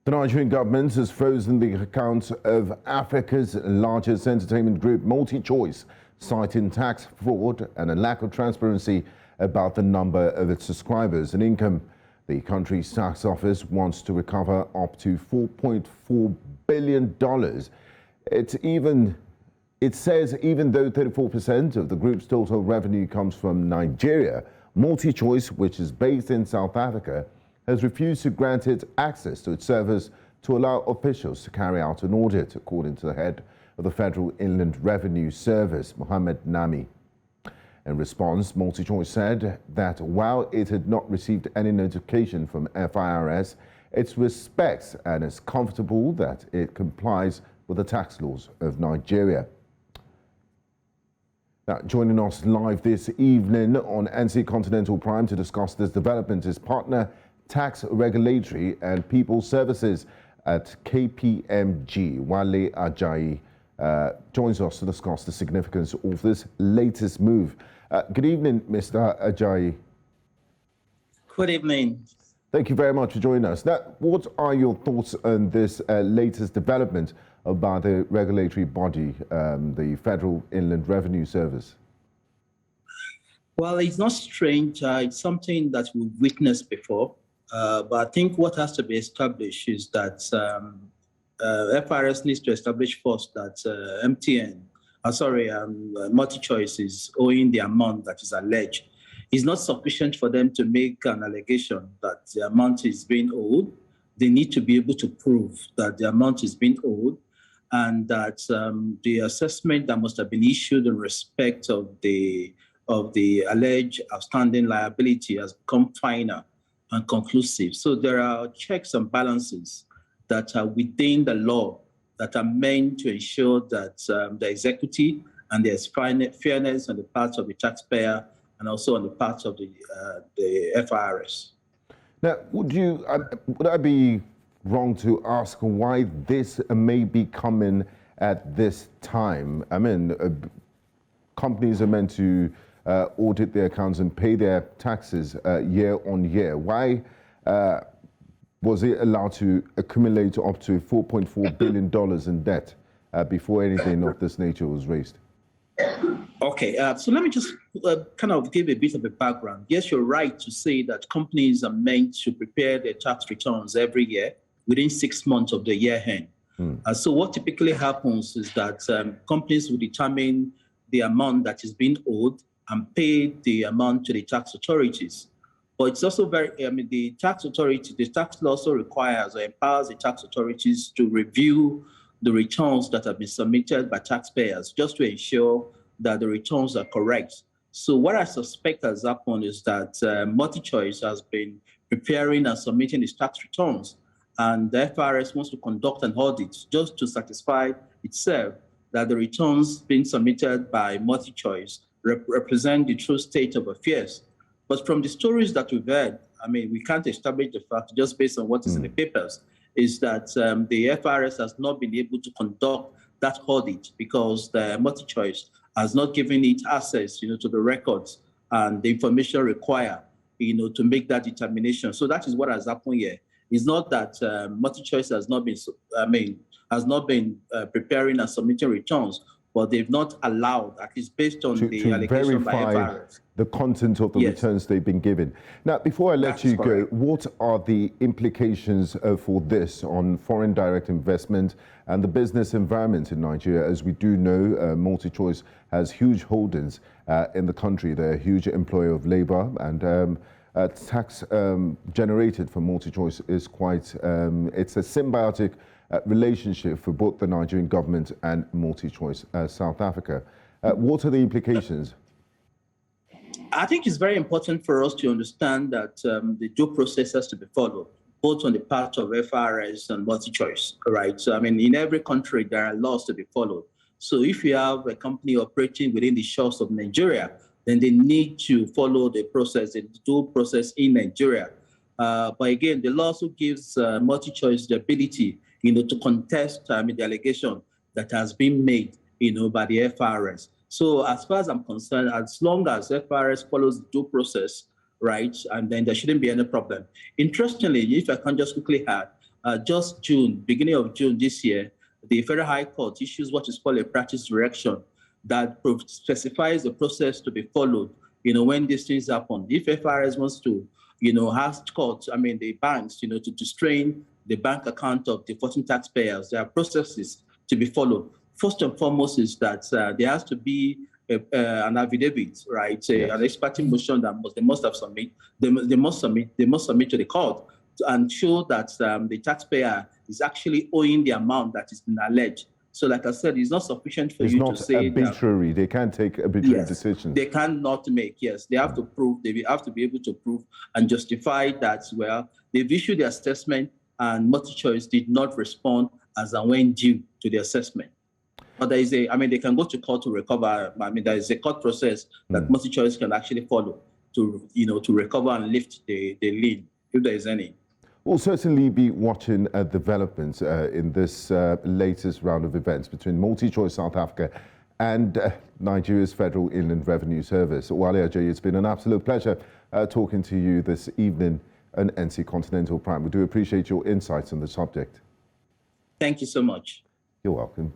The Nigerian government has frozen the accounts of Africa's largest entertainment group, MultiChoice, citing tax fraud and a lack of transparency about the number of its subscribers and income. The country's tax office wants to recover up to $4.4 billion. It says even though 34% of the group's total revenue comes from Nigeria, MultiChoice, which is based in South Africa, has refused to grant it access to its servers to allow officials to carry out an audit, according to the head of the Federal Inland Revenue Service, Mohammed Nami. In response, MultiChoice said that while it had not received any notification from FIRS, it respects and is comfortable that it complies with the tax laws of Nigeria. Now, joining us live this evening on NC Continental Prime to discuss this development is partner Tax Regulatory and People Services at KPMG, Wale Ajayi, joins us to discuss the significance of this latest move. Good evening, Mr. Ajayi. Good evening. Thank you very much for joining us. Now, what are your thoughts on this latest development about the regulatory body, the Federal Inland Revenue Service? Well, it's not strange. It's something that we've witnessed before. But I think what has to be established is that FRS needs to establish first that MultiChoice is owing the amount that is alleged. It's not sufficient for them to make an allegation that the amount is being owed. They need to be able to prove that the amount is being owed and that the assessment that must have been issued in respect of the alleged outstanding liability has become final and conclusive. So there are checks and balances that are within the law that are meant to ensure that there is equity and there's fairness on the part of the taxpayer and also on the part of the FIRS. Now, would I be wrong to ask why this may be coming at this time? I mean, companies are meant to audit their accounts and pay their taxes year on year. Why was it allowed to accumulate up to $4.4 billion in debt before anything of this nature was raised? Okay, so let me just kind of give a bit of a background. Yes, you're right to say that companies are meant to prepare their tax returns every year within 6 months of the year end. So what typically happens is that companies will determine the amount that is being owed and pay the amount to the tax authorities. But it's also the tax law also requires or empowers the tax authorities to review the returns that have been submitted by taxpayers just to ensure that the returns are correct. So what I suspect has happened is that MultiChoice has been preparing and submitting its tax returns, and the FRS wants to conduct an audit just to satisfy itself that the returns being submitted by MultiChoice represent the true state of affairs. But from the stories that we've heard, I mean, we can't establish the fact just based on what is in the papers, is that the FRS has not been able to conduct that audit because the MultiChoice has not given it access, to the records and the information required, to make that determination. So that is what has happened here. It's not that MultiChoice has not been preparing and submitting returns, but they've not allowed, at least based on the allegation by FRS, the content of the returns they've been given. Now, before I let you go, what are the implications for this on foreign direct investment and the business environment in Nigeria? As we do know, MultiChoice has huge holdings in the country. They're a huge employer of labor, and tax generated from MultiChoice is quite, it's a symbiotic relationship for both the Nigerian government and MultiChoice South Africa. What are the implications? I think it's very important for us to understand that the due process has to be followed, both on the part of FRS and MultiChoice, right? So, I mean, in every country, there are laws to be followed. So if you have a company operating within the shores of Nigeria, then they need to follow the process, the due process in Nigeria. But again, the law also gives MultiChoice the ability, to contest the allegation that has been made, by the FRS. So as far as I'm concerned, as long as FRS follows the due process, right, and then there shouldn't be any problem. Interestingly, if I can just quickly add, just beginning of June this year, the Federal High Court issues what is called a practice direction that specifies the process to be followed, when these things happen. If FRS wants to, ask courts, the banks, to strain the bank account of defaulting taxpayers, there are processes to be followed. First and foremost is that there has to be an affidavit, right? An ex parte motion that they must submit to the court and show that the taxpayer is actually owing the amount that is been alleged. So, like I said, it's not sufficient for you to say it's not arbitrary. They can't take arbitrary decisions. They cannot make. Yes, they have to prove. They have to be able to prove and justify that. Well, they've issued the assessment, and MultiChoice did not respond as and when due to the assessment. But there is they can go to court to recover. There is a court process that MultiChoice can actually follow to recover and lift the lien, if there is any. We'll certainly be watching developments in this latest round of events between MultiChoice South Africa and Nigeria's Federal Inland Revenue Service. Wale Ajayi, it's been an absolute pleasure talking to you this evening on NC Continental Prime. We do appreciate your insights on the subject. Thank you so much. You're welcome.